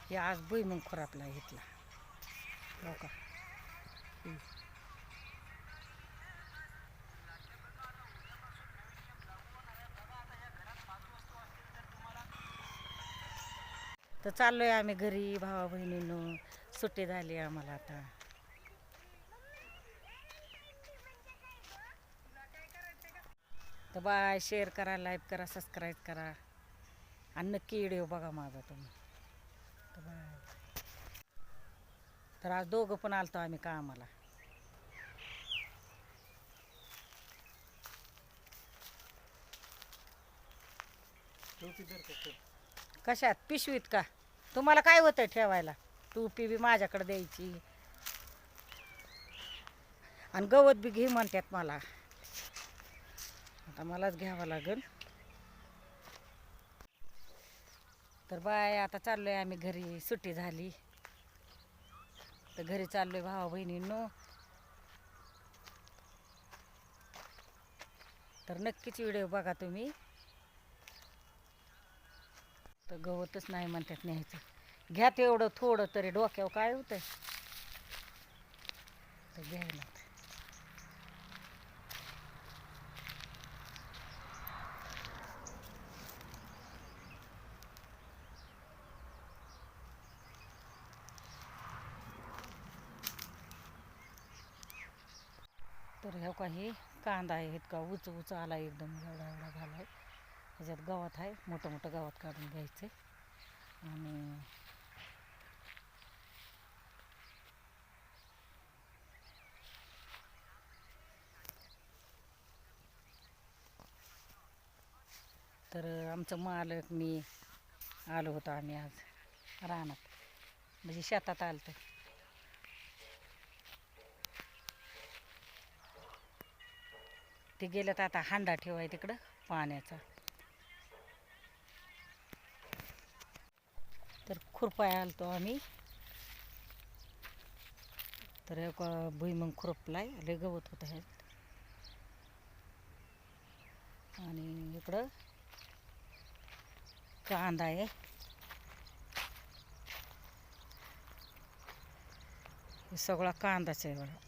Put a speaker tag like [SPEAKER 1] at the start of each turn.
[SPEAKER 1] हे आज भुईमुग खुरापला घेतला हो का. तर चाललोय आम्ही घरी भावा बहिणींनो. सुट्टी झाली आम्हाला आता. तर बाय, शेअर करा, लाईक करा, सबस्क्राईब करा आणि नक्की व्हिडिओ बघा माझा तुम्ही. तर बाय. तर आज दोघं पण आलतो आम्ही कामाला. कशात? पिशवीत का? तुम्हाला काय होतं ठेवायला? टोपी बी माझ्याकडे द्यायची आणि गवत बी घे म्हणतात मला. आता मलाच घ्यावं लागेल. तर बाय, आता चाललोय आम्ही घरी. सुट्टी झाली तर घरी चाललोय भावा बहिणींनो. तर नक्कीच व्हिडिओ बघा तुम्ही. तर गवतच नाही म्हणतात न्यायचं. घ्या तेवढं थोडं तरी, डोक्यावर काय होतं तर घ्यायला. तर ह्या काही कांदा आहे, इतका उच उच आला एकदम, एवढा एवढा झाला आहे. ह्याच्यात गवत आहे, मोठं मोठं गवत काढून घ्यायचं. आणि तर आमचं मालक मी आलो होतो आम्ही आज रानात, म्हणजे शेतात आलं. तर ते गेलं तर आता हांडा ठेवाय तिकडं पाण्याचा. तर खुरपाय आलतो आम्ही. तर एक भुईमुग खुरपलाय, लय गवत होतं ह्यात. आणि इकडं कांदा आहे. हे सगळा कांदाच आहे बघा.